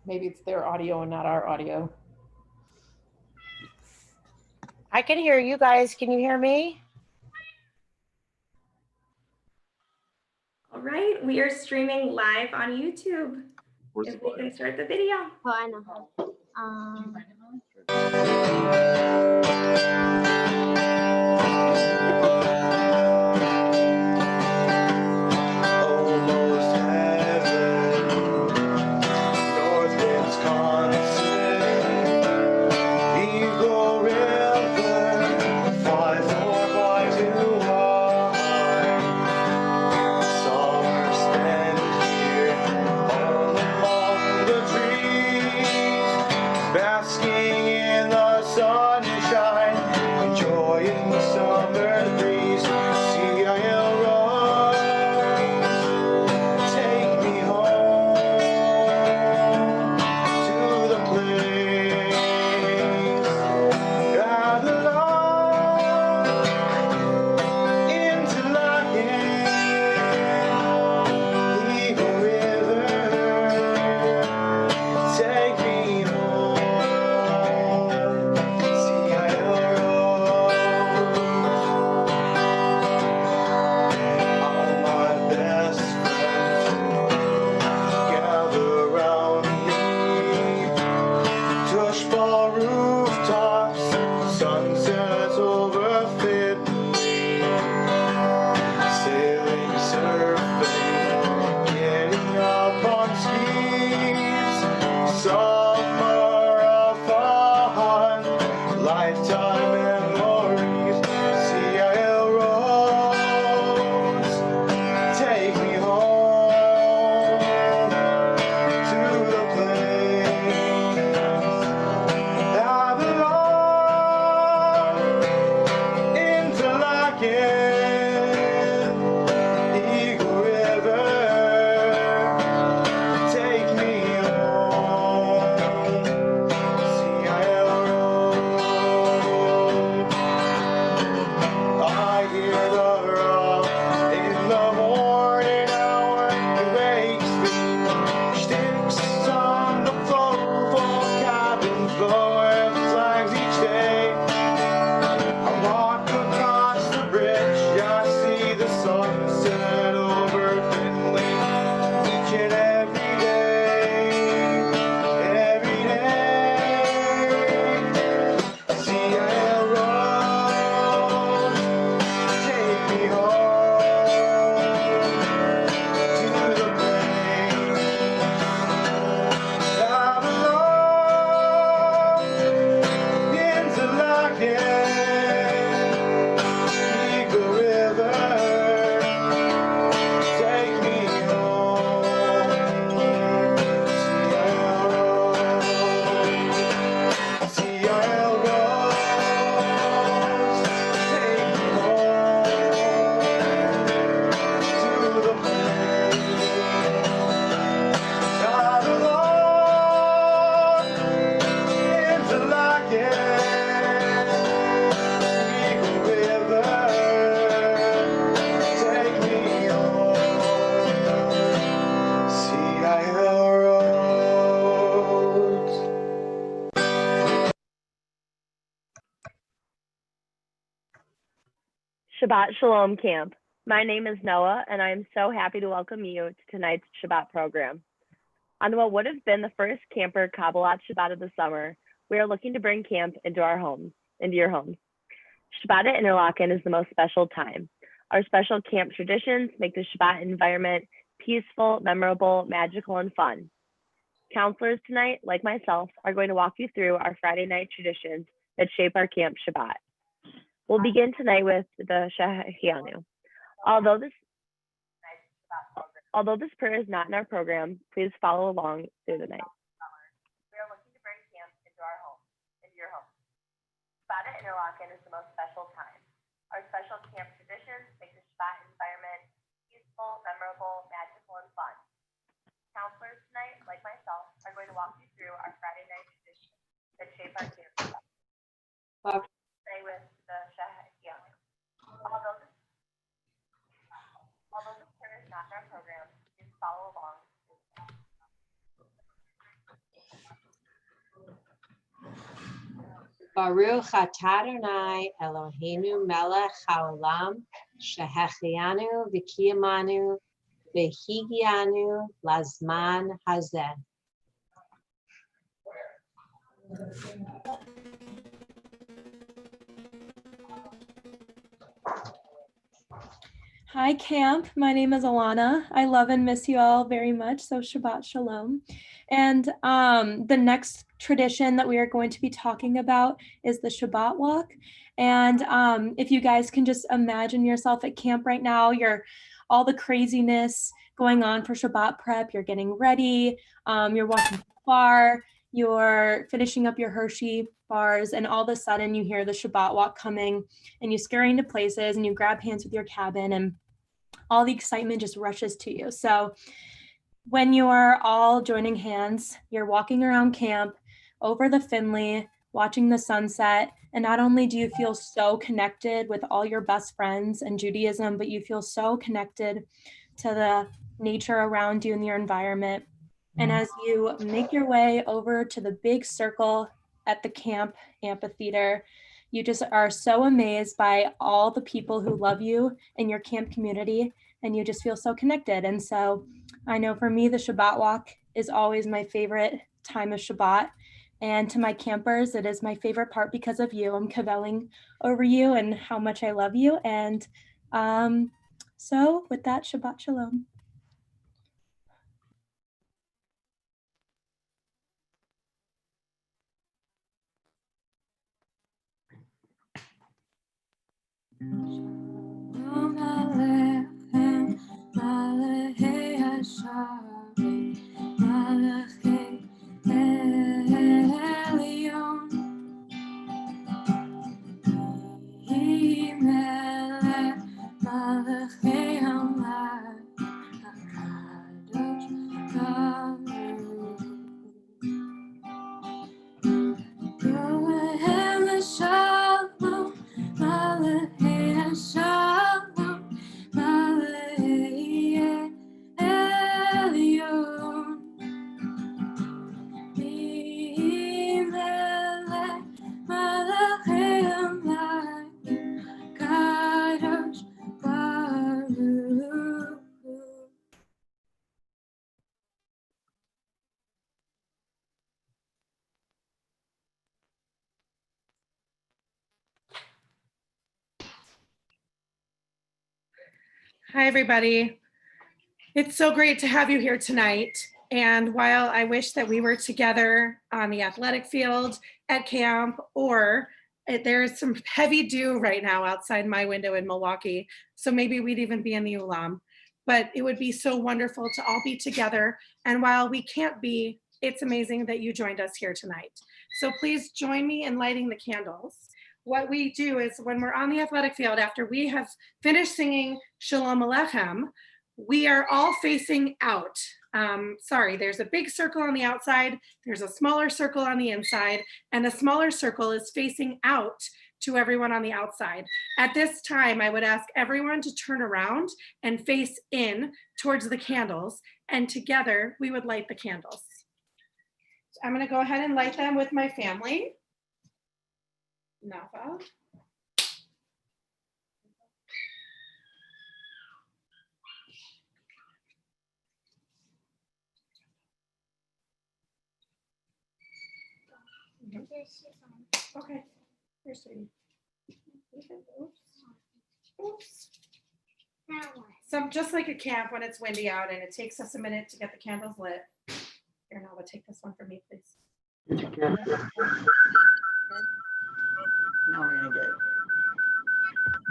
Maybe it's their audio and not our audio. I can hear you guys. Can you hear me? All right, we are streaming live on YouTube. If we can start the video. Oh, I know. Almost heaven, North Wisconsin, Eagle River, 54521. Summer spent here, all among the trees, basking in the sunshine, enjoying the summer breeze. CIL roads, take me home to the place I belong, into Lyon, Eagle River, take me home, CIL roads. All my best friends gather round me, Tush ball rooftops, sunsets over Finley, sailing, surfing, getting up on skis, summer of fun, lifetime memories. CIL roads, take me home to the place I belong, into Lyon, Eagle River, take me home, CIL roads. I hear the rock in the morning hour, it wakes me. Sticks on the floor for cabins, blowing flags each day. I walk across the bridge, I see the sunset over Finley each and every day, every day. CIL roads, take me home to the place I belong, into Lyon, Eagle River, take me home, CIL roads, CIL roads, take me home to the place I belong, into Lyon, Eagle River, take me home, CIL roads. Shabbat Shalom Camp. My name is Noah, and I am so happy to welcome you to tonight's Shabbat program. On what would have been the first camper Kabbalat Shabbat of the summer, we are looking to bring camp into your homes. Shabbat at Interlaken is the most special time. Our special camp traditions make the Shabbat environment peaceful, memorable, magical, and fun. Counselors tonight, like myself, are going to walk you through our Friday night traditions that shape our camp Shabbat. We'll begin tonight with the Shehianu. Although this prayer is not in our program, please follow along through the night. We are looking to bring camp into your home. Shabbat at Interlaken is the most special time. Our special camp traditions make the Shabbat environment peaceful, memorable, magical, and fun. Counselors tonight, like myself, are going to walk you through our Friday night traditions that shape our camp Shabbat. Stay with the Shehianu. Although this prayer is not in our program, please follow along. Baruch atah Adonai Eloheinu melech haolam shehechianu v'kiyamanu v'higianu lazman hazeh. Hi, camp. My name is Alana. I love and miss you all very much. So Shabbat Shalom. And the next tradition that we are going to be talking about is the Shabbat walk. And if you guys can just imagine yourself at camp right now, you're all the craziness going on for Shabbat prep. You're getting ready. You're walking far. You're finishing up your Hershey bars, and all of a sudden you hear the Shabbat walk coming, and you scurry into places, and you grab hands with your cabin, and all the excitement just rushes to you. So when you are all joining hands, you're walking around camp over the Finley, watching the sunset. And not only do you feel so connected with all your best friends and Judaism, but you feel so connected to the nature around you and your environment. And as you make your way over to the big circle at the camp amphitheater, you just are so amazed by all the people who love you in your camp community, and you just feel so connected. And so I know for me, the Shabbat walk is always my favorite time of Shabbat. And to my campers, it is my favorite part because of you. I'm cavelling over you and how much I love you. And so with that, Shabbat Shalom. Shalom Aleichem, Malachei Hashavim, Malachei Elyon. Yehi Melech, Malachei Hamelech, HaKadosh Baruch Hu. Yoel Shalom, Malachei Shalom, Malachei Elyon. Yehi Melech, Malachei Hamelech, Kadosh Baruch Hu. Hi, everybody. It's so great to have you here tonight. And while I wish that we were together on the athletic field at camp, or there's some heavy dew right now outside my window in Milwaukee, so maybe we'd even be in the Ulam. But it would be so wonderful to all be together. And while we can't be, it's amazing that you joined us here tonight. So please join me in lighting the candles. What we do is when we're on the athletic field, after we have finished singing Shalom Aleichem, we are all facing out. There's a big circle on the outside, there's a smaller circle on the inside, and the smaller circle is facing out to everyone on the outside. At this time, I would ask everyone to turn around and face in towards the candles, and together we would light the candles. So I'm gonna go ahead and light them with my family. Nava. Okay, here, sweetie. Oops. So just like a camp when it's windy out and it takes us a minute to get the candles lit. Here, Nava, take this one for me, please. Now we're gonna get,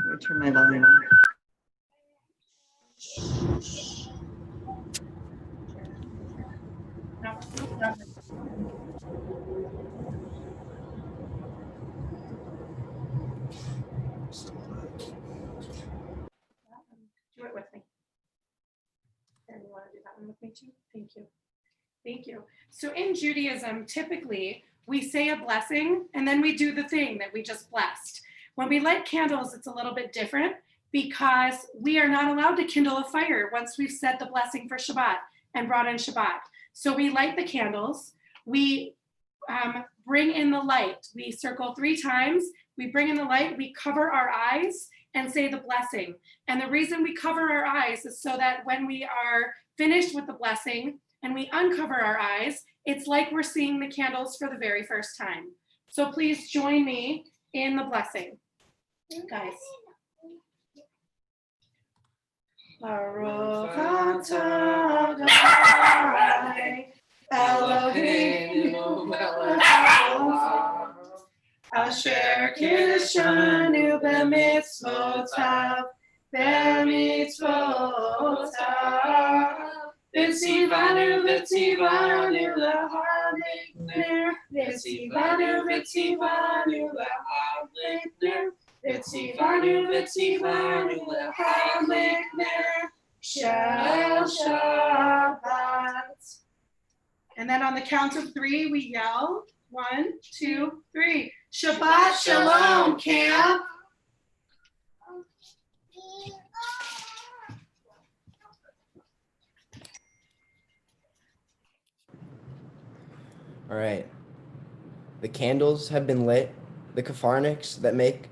let me turn my volume on. Do it with me. And you want to do that one with me too? Thank you. Thank you. So in Judaism, typically we say a blessing and then we do the thing that we just blessed. When we light candles, it's a little bit different because we are not allowed to kindle a fire once we've said the blessing for Shabbat and brought in Shabbat. So we light the candles. We bring in the light. We circle 3 times. We bring in the light, we cover our eyes and say the blessing. And the reason we cover our eyes is so that when we are finished with the blessing and we uncover our eyes, it's like we're seeing the candles for the very first time. So please join me in the blessing, guys. Baruch atah Adonai Eloheinu melech haolam asher kiddushanu b'mitzvotav v'tzivanu l'hadlik v'tzivanu l'hadlik shel Shabbat. And then on the count of 3, we yell 1, 2, 3. Shabbat Shalom, camp. All right. The candles have been lit. The kafarniks that make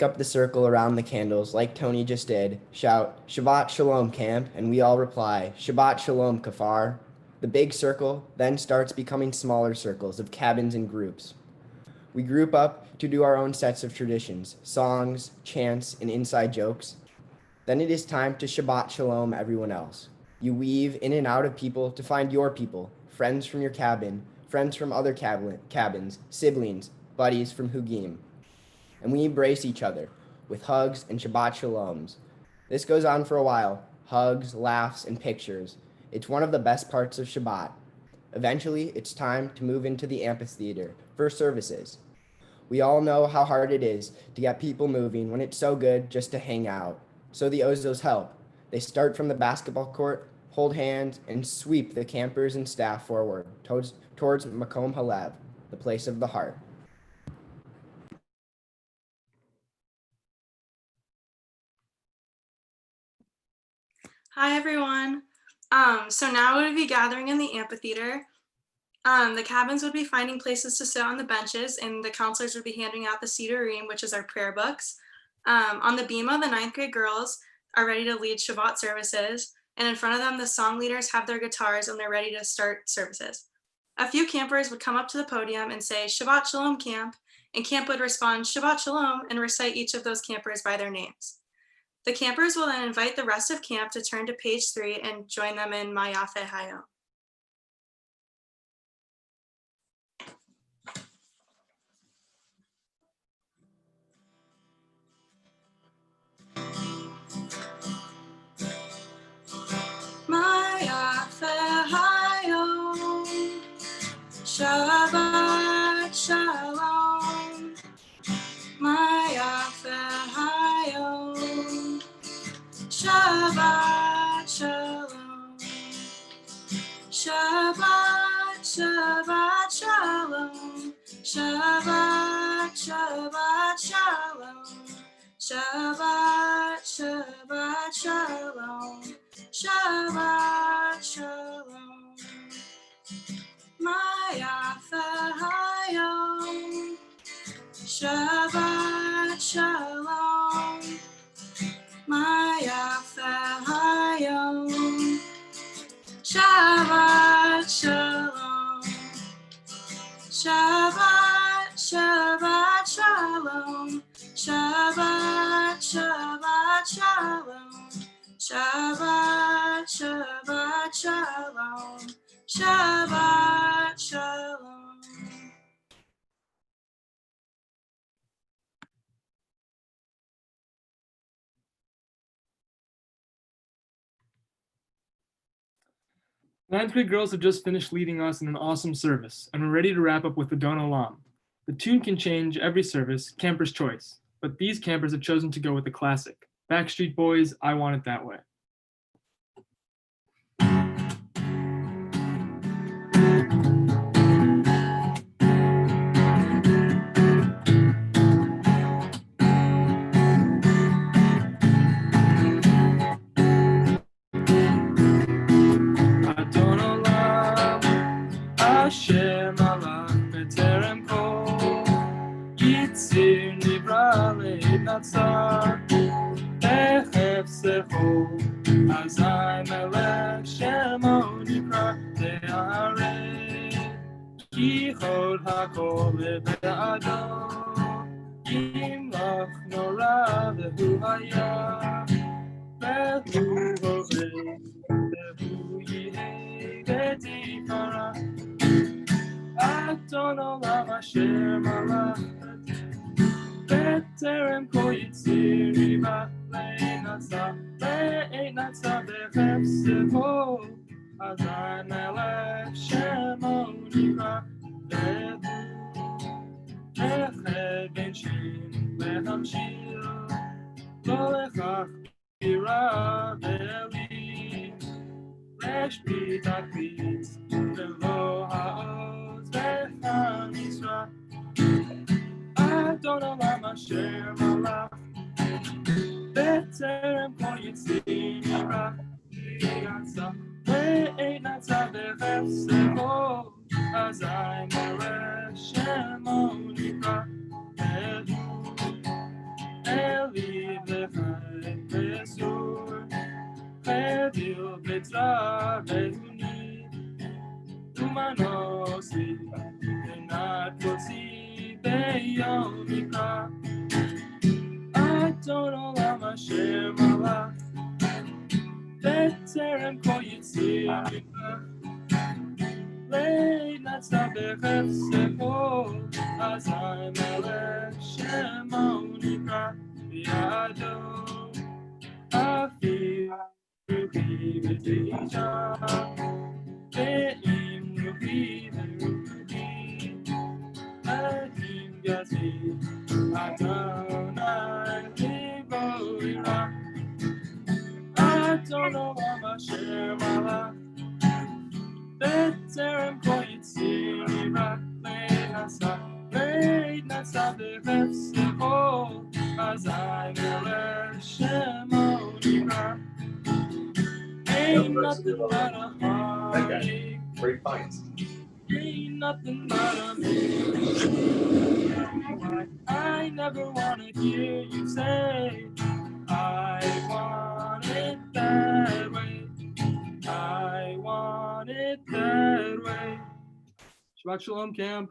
up the circle around the candles, like Tony just did, shout, Shabbat Shalom, camp, and we all reply, Shabbat Shalom, kafar. The big circle then starts becoming smaller circles of cabins and groups. We group up to do our own sets of traditions, songs, chants, and inside jokes. Then it is time to Shabbat Shalom everyone else. You weave in and out of people to find your people, friends from your cabin, friends from other cabins, siblings, buddies from Hugim. And we embrace each other with hugs and Shabbat Shaloms. This goes on for a while, hugs, laughs, and pictures. It's one of the best parts of Shabbat. Eventually, it's time to move into the amphitheater for services. We all know how hard it is to get people moving when it's so good just to hang out. So the Ozos help. They start from the basketball court, hold hands, and sweep the campers and staff forward towards Makom Halev, the place of the heart. Hi, everyone. So now we would be gathering in the amphitheater. The cabins would be finding places to sit on the benches, and the counselors would be handing out the Sidurim, which is our prayer books. On the bima, the 9th grade girls are ready to lead Shabbat services, and in front of them, the song leaders have their guitars and they're ready to start services. A few campers would come up to the podium and say, Shabbat Shalom, camp, and camp would respond, Shabbat Shalom, and recite each of those campers by their names. The campers will then invite the rest of camp to turn to page 3 and join them in Mayafe Hayom. Mayafe Hayom, Shabbat Shalom, Mayafe Hayom, Shabbat Shalom, Shabbat, Shabbat Shalom, Shabbat, Shabbat Shalom, Shabbat, Shabbat Shalom, Shabbat Shalom, Mayafe Hayom, Shabbat Shalom, Mayafe Hayom, Shabbat Shalom, Shabbat, Shabbat Shalom, Shabbat, Shabbat Shalom, Shabbat, Shabbat Shalom, Shabbat Shalom. Ninth grade girls have just finished leading us in an awesome service, and we're ready to wrap up with the Don Olam. The tune can change every service, camper's choice, but these campers have chosen to go with the classic, Backstreet Boys' I Want It That Way. Hashem alach נצר בחפצהו, אזי מלך שמו נקרא להרי, כי כל הכל בעדו, ימלוך נורא והוא היה, והוא הווה, והוא יהיה בתפארה. אדון עולם אשר מלך בטרם כל יצירי לעת נצר בחפצהו, אזי מלך שמו נקרא, והוא אחד בין שין להמשיל, לא לכך בירה ואלים, להשבית הקפיץ ולא העוז והמשרה. אדון עולם אשר מלך בטרם כל יצירי לעת נצר בחפצהו, אזי מלך שמו נקרא, והוא אליו לחי וסור, חביל בצר בהוני, ומנוסי ונת קוצי ביום מקרא. אדון עולם אשר מלך בטרם כל יציר לעת נצר בחפצהו, אזי מלך שמו נקרא, בידו אביו רוחי ותשע, ואם רוחי ורוחי, האם גזי אדוני ליבו ירא. אדון עולם אשר מלך בטרם כל יציר לעת נצר בחפצהו, אזי מלך שמו נקרא. Ain't nothing but a heartache. Great fights. Ain't nothing but a I never wanna hear you say, I want it that way. I want it that way. Shabbox Shalom, camp.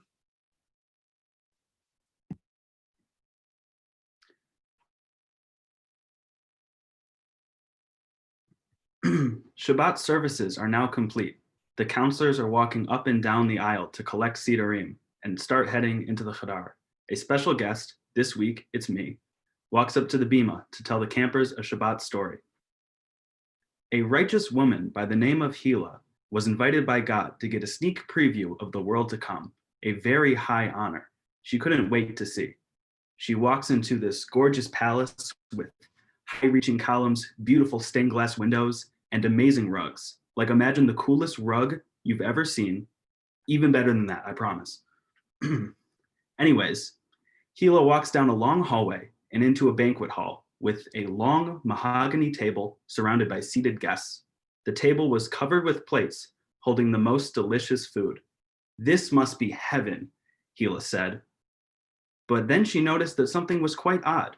Shabbat services are now complete. The counselors are walking up and down the aisle to collect Sidarim and start heading into the Chadar. A special guest, this week it's me, walks up to the bima to tell the campers a Shabbat story. A righteous woman by the name of Hila was invited by God to get a sneak preview of the world to come, a very high honor. She couldn't wait to see. She walks into this gorgeous palace with high-reaching columns, beautiful stained glass windows, and amazing rugs. Like, imagine the coolest rug you've ever seen. Even better than that, I promise. Anyways, Hila walks down a long hallway and into a banquet hall with a long mahogany table surrounded by seated guests. The table was covered with plates holding the most delicious food. This must be heaven, Hila said. But then she noticed that something was quite odd.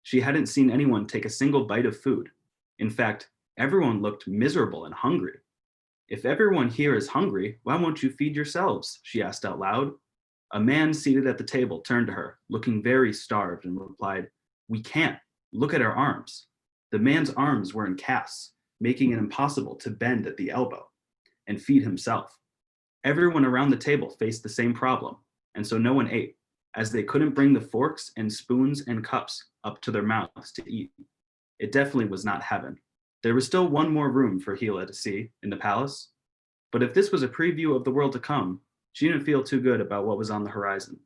She hadn't seen anyone take a single bite of food. In fact, everyone looked miserable and hungry. If everyone here is hungry, why won't you feed yourselves? She asked out loud. A man seated at the table turned to her, looking very starved, and replied, "We can't. Look at our arms." The man's arms were in casts, making it impossible to bend at the elbow and feed himself. Everyone around the table faced the same problem, and so no one ate, as they couldn't bring the forks and spoons and cups up to their mouths to eat. It definitely was not heaven. There was still one more room for Hila to see in the palace, but if this was a preview of the world to come, she didn't feel too good about what was on the horizon.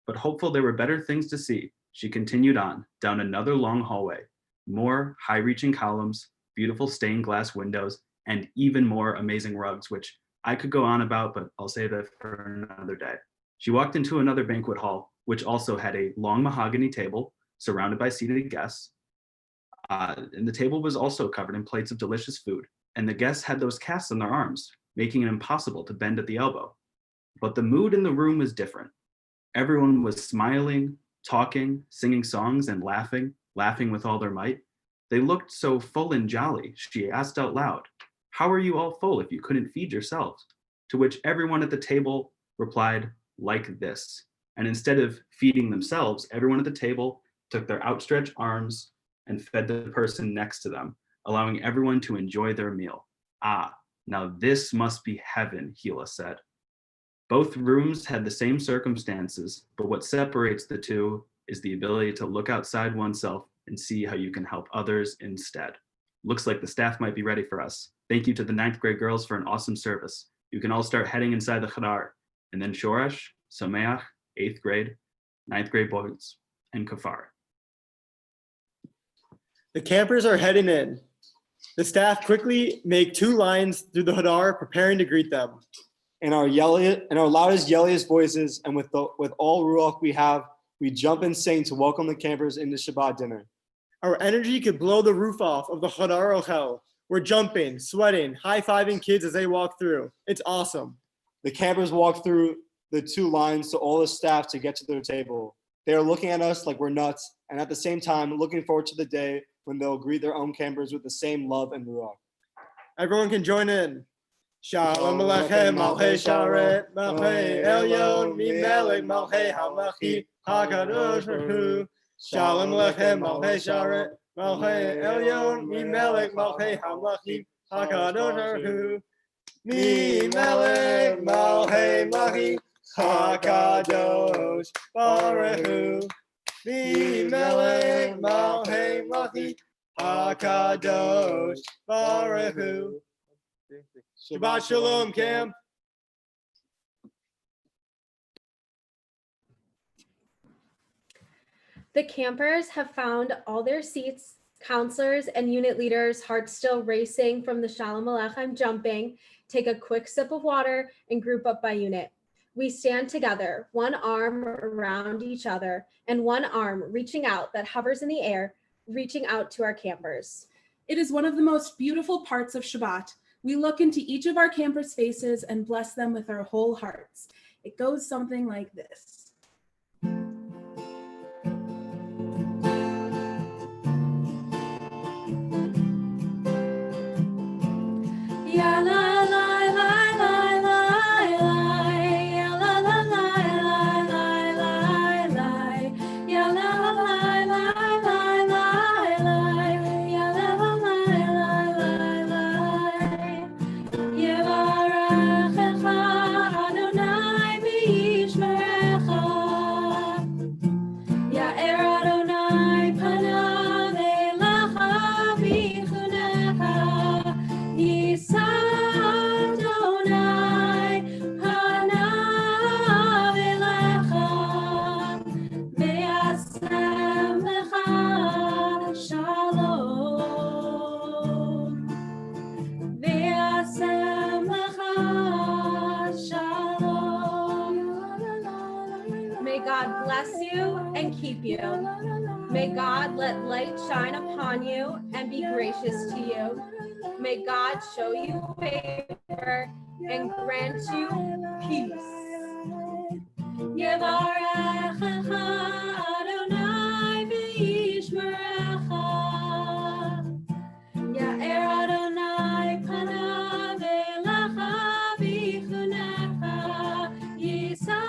But hopeful there were better things to see, she continued on down another long hallway, more high-reaching columns, beautiful stained glass windows, and even more amazing rugs, which I could go on about, but I'll save that for another day. She walked into another banquet hall, which also had a long mahogany table surrounded by seated guests. And the table was also covered in plates of delicious food, and the guests had those casts on their arms, making it impossible to bend at the elbow. But the mood in the room was different. Everyone was smiling, talking, singing songs, and laughing with all their might. They looked so full and jolly, she asked out loud, "How are you all full if you couldn't feed yourselves?" To which everyone at the table replied, "Like this." And instead of feeding themselves, everyone at the table took their outstretched arms and fed the person next to them, allowing everyone to enjoy their meal. "Ah, now this must be heaven," Gila said. Both rooms had the same circumstances, but what separates the two is the ability to look outside oneself and see how you can help others instead. Looks like the staff might be ready for us. Thank you to the 9th grade girls for an awesome service. You can all start heading inside the Chadar, and then Shoresh, Sameach, 8th grade, 9th grade boys, and Kafar. The campers are heading in. The staff quickly make 2 lines through the Hadar, preparing to greet them. In our loudest, yelliest voices, and with all ruach we have, we jump and sing to welcome the campers into Shabbat dinner. Our energy could blow the roof off of the Hadar Ochel. We're jumping, sweating, high-fiving kids as they walk through. It's awesome. The campers walk through the 2 lines to all the staff to get to their table. They are looking at us like we're nuts, and at the same time, looking forward to the day when they'll greet their own campers with the same love and ruach. Everyone can join in. Shalom Alechem, Malchei Sharet, Malchei Elyon, Mimelech, Malchei Hamachi, HaKadosh Baruch Hu. Shalom Alechem, Malchei Sharet, Malchei Elyon, Mimelech, Malchei Hamachi, HaKadosh Baruch Hu. Mimelech, Malchei Machi, HaKadosh Baruch Hu. Mimelech, Malchei Machi, HaKadosh Baruch Hu. Shabbat Shalom, camp. The campers have found all their seats, counselors and unit leaders' hearts still racing from the Shalom Alechem jumping, take a quick sip of water and group up by unit. We stand together, one arm around each other and one arm reaching out that hovers in the air, reaching out to our campers. It is one of the most beautiful parts of Shabbat. We look into each of our campers' faces and bless them with our whole hearts. It goes something like this. Ya la la la la la la, ya la la la la la la la, ya la la la la la la la, ya la la la la la la. Yevarechecha Adonai v'yishmerecha, Ya'er Adonai panav elecha v'chunecha. Yisa Adonai panav elecha, ve'asem lecha shalom, ve'asem lecha shalom. May God bless you and keep you. May God let light shine upon you and be gracious to you. May God show you favor and grant you peace. Yevarechecha Adonai v'yishmerecha, Ya'er Adonai panav elecha v'chunecha. Yisa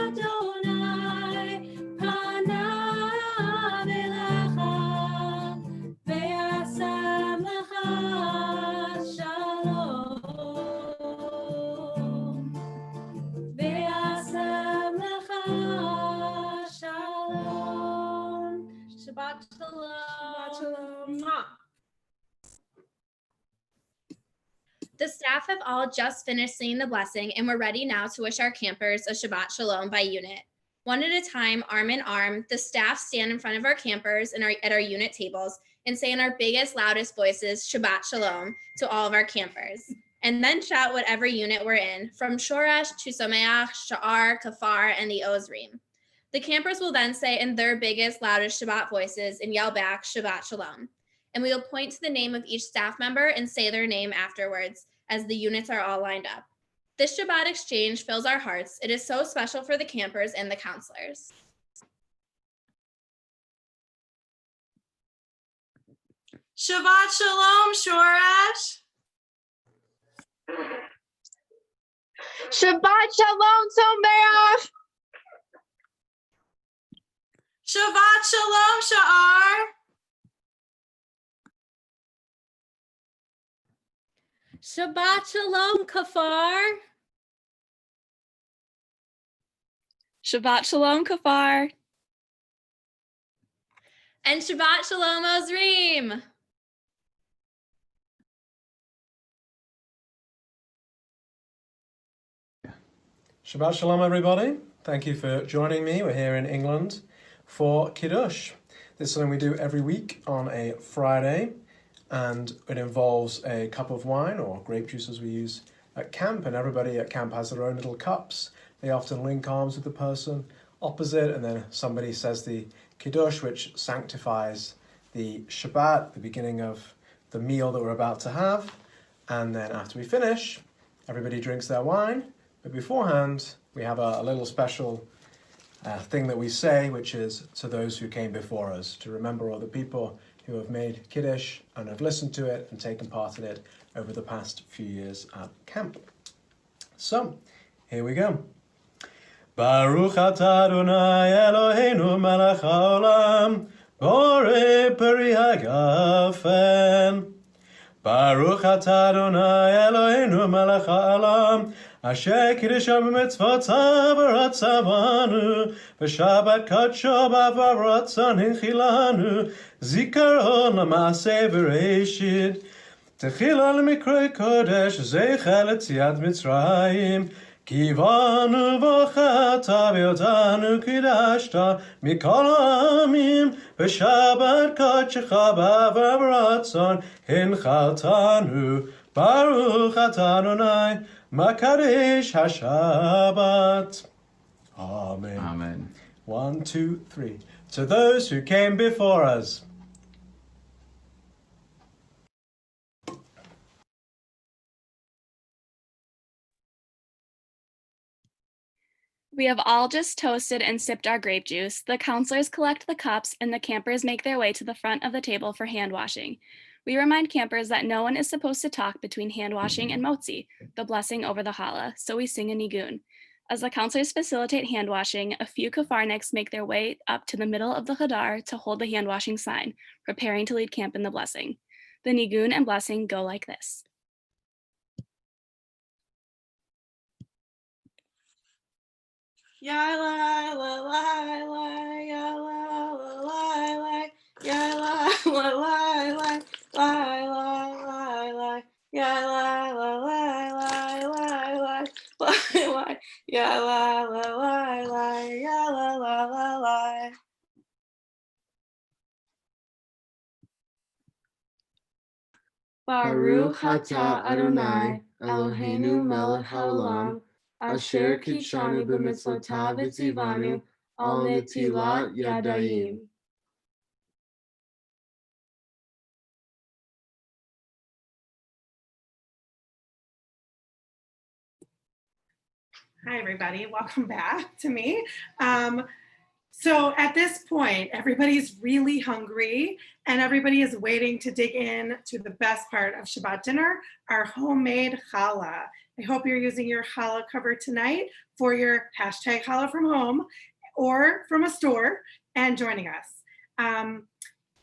Adonai panav elecha, ve'asem lecha shalom, ve'asem lecha shalom. Shabbat shalom. Shabbat Shalom. Mwah. The staff have all just finished singing the blessing, and we're ready now to wish our campers a Shabbat Shalom by unit. One at a time, arm in arm, the staff stand in front of our campers and at our unit tables and say in our biggest, loudest voices, Shabbat Shalom, to all of our campers. And then shout whatever unit we're in, from Shoresh to Sameach, Sha'ar, Kafar, and the Ozrim. The campers will then say in their biggest, loudest Shabbat voices and yell back, Shabbat Shalom. And we will point to the name of each staff member and say their name afterwards, as the units are all lined up. This Shabbat exchange fills our hearts. It is so special for the campers and the counselors. Shabbat Shalom, Shoresh. Shabbat Shalom, Someach. Shabbat Shalom, Sha'ar. Shabbat Shalom, Kafar. Shabbat Shalom, Kafar. And Shabbat Shalom, Ozrim. Shabbat Shalom, everybody. Thank you for joining me. We're here in England for Kiddush. This is something we do every week on a Friday, and it involves a cup of wine or grape juice as we use at camp, and everybody at camp has their own little cups. They often link arms with the person opposite, and then somebody says the Kiddush, which sanctifies the Shabbat, the beginning of the meal that we're about to have. And then after we finish, everybody drinks their wine. But beforehand, we have a little special thing that we say, which is to those who came before us, to remember all the people who have made Kiddush and have listened to it and taken part in it over the past few years at camp. So, here we go. Baruch atah Adonai Eloheinu melech haolam, borei peri hagafen. Baruch atah Adonai Eloheinu melech haolam, asher kiddusha b'mitzvotav v'ratzavanu, v'shabbat kadsho b'avaratzon hinchilanu, zikaron l'maaseh v'reishit, techila l'mikroi kodesh, zeicha l'tziat Mitzrayim, kivanu v'chata v'yotanu kidashta, mikol ha'amim, v'shabbat kadshecha b'avaratzon hinchaltanu, Baruch atah Adonai Makadesh HaShabbat. Amen. Amen. 1, 2, 3. To those who came before us. We have all just toasted and sipped our grape juice. The counselors collect the cups, and the campers make their way to the front of the table for hand washing. We remind campers that no one is supposed to talk between hand washing and motzi, the blessing over the challah, so we sing a nigun. As the counselors facilitate hand washing, a few kafarniks make their way up to the middle of the hadar to hold the hand washing sign, preparing to lead camp in the blessing. The nigun and blessing go like this. Ya la la la la, ya la la la la, ya la la la la, la la la la, ya la la la la, la la, ya la la la la, ya la la la la. Baruch atah Adonai Eloheinu melech haolam, asher kidshanu b'mitzvotav v'tzivanu al netilat yadayim. Hi, everybody. Welcome back to me. So at this point, everybody's really hungry and everybody is waiting to dig in to the best part of Shabbat dinner, our homemade challah. I hope you're using your challah cover tonight for your hashtag challah from home or from a store and joining us.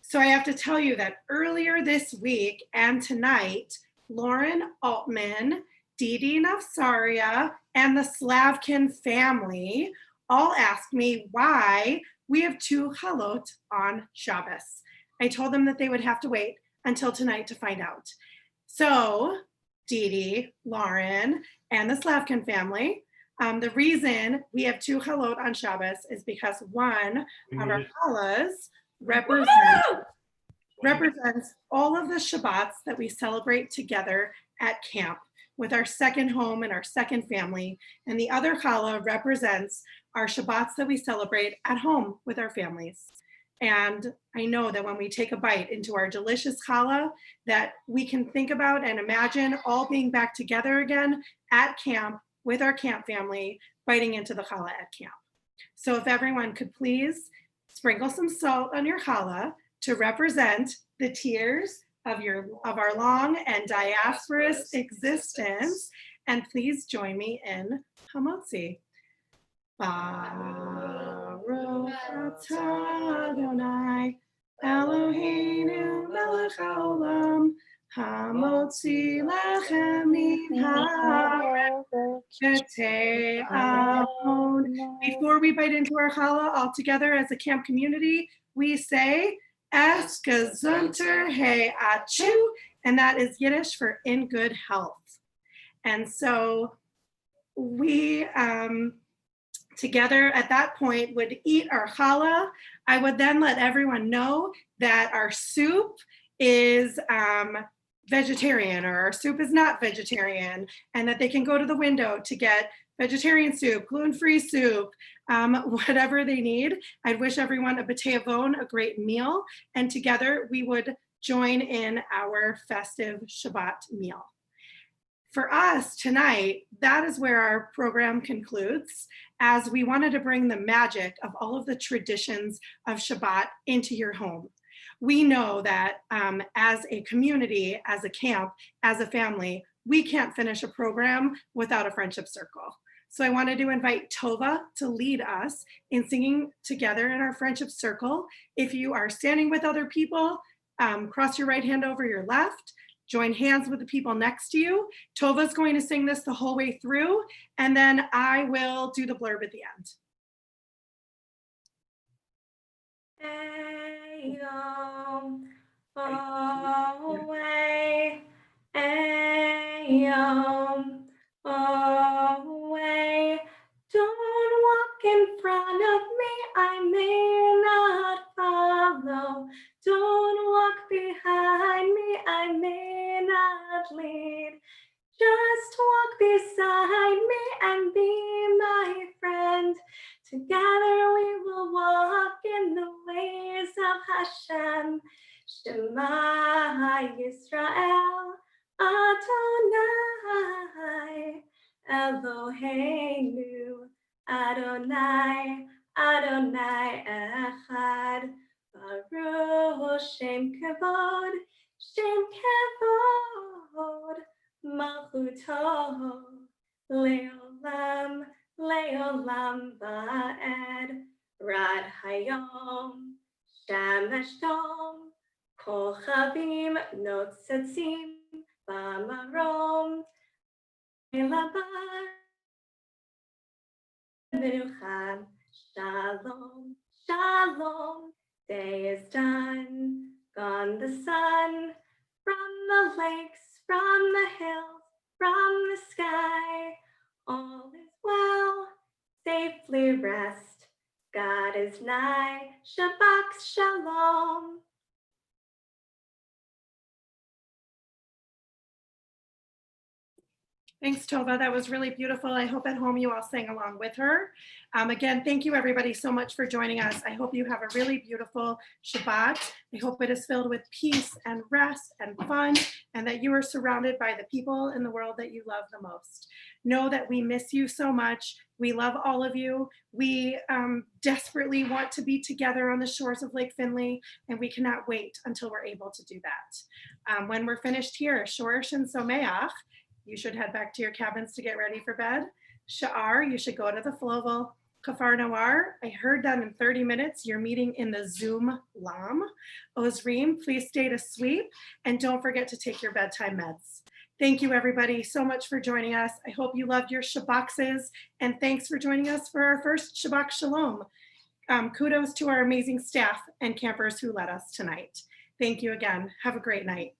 So I have to tell you that earlier this week and tonight, Lauren Altman, Didi Nafsaria, and the Slavkin family all asked me why we have 2 chalot on Shabbos. I told them that they would have to wait until tonight to find out. So Didi, Lauren, and the Slavkin family, the reason we have 2 chalot on Shabbos is because one of our challahs represents all of the Shabbats that we celebrate together at camp with our second home and our second family. And the other challah represents our Shabbats that we celebrate at home with our families. And I know that when we take a bite into our delicious challah, that we can think about and imagine all being back together again at camp with our camp family, biting into the challah at camp. So if everyone could please sprinkle some salt on your challah to represent the tears of our long and diasporous existence. And please join me in Hamotzi. Baruch atah Adonai Eloheinu melech haolam hamotzi lechem min haaretz v'te'amon. Before we bite into our challah all together as a camp community, we say Es gesundter he achu, and that is Yiddish for in good health. And so we together at that point would eat our challah. I would then let everyone know that our soup is vegetarian, or our soup is not vegetarian, and that they can go to the window to get vegetarian soup, gluten-free soup, whatever they need. I'd wish everyone a b'tei avon, a great meal, and together we would join in our festive Shabbat meal. For us tonight, that is where our program concludes, as we wanted to bring the magic of all of the traditions of Shabbat into your home. We know that as a community, as a camp, as a family, we can't finish a program without a friendship circle. So I wanted to invite Tova to lead us in singing together in our friendship circle. If you are standing with other people, cross your right hand over your left. Join hands with the people next to you. Tova's going to sing this the whole way through, and then I will do the blurb at the end. Ayom, away, ayom, away. Don't walk in front of me, I may not follow. Don't walk behind me, I may not lead. Just walk beside me and be my friend. Together we will walk in the ways of Hashem. Shema Yisrael Adonai Eloheinu Adonai Adonai Echad. Baruch Shem Kavod Shem Kavod Malchuto Leolam Leolam Va'ed Rad Hayom Shemesh Dom Kochavim Notzatzim Bamarom Elabar Menucha Shalom Shalom. Day is done, gone the sun, from the lakes, from the hills, from the sky. All is well, safely rest. God is nigh, Shabbox Shalom. Thanks, Tova. That was really beautiful. I hope at home you all sang along with her. Again, thank you everybody so much for joining us. I hope you have a really beautiful Shabbat. I hope it is filled with peace and rest and fun, and that you are surrounded by the people in the world that you love the most. Know that we miss you so much. We love all of you. We desperately want to be together on the shores of Lake Finley, and we cannot wait until we're able to do that. When we're finished here, Shorish and Someach, you should head back to your cabins to get ready for bed. Sha'ar, you should go to the Floval. Kafar Nawar, I heard that in 30 minutes, you're meeting in the Zoom LAM. Ozreem, please stay to sleep, and don't forget to take your bedtime meds. Thank you everybody so much for joining us. I hope you loved your Shabboxes, and thanks for joining us for our first Shabbox Shalom. Kudos to our amazing staff and campers who led us tonight. Thank you again. Have a great night.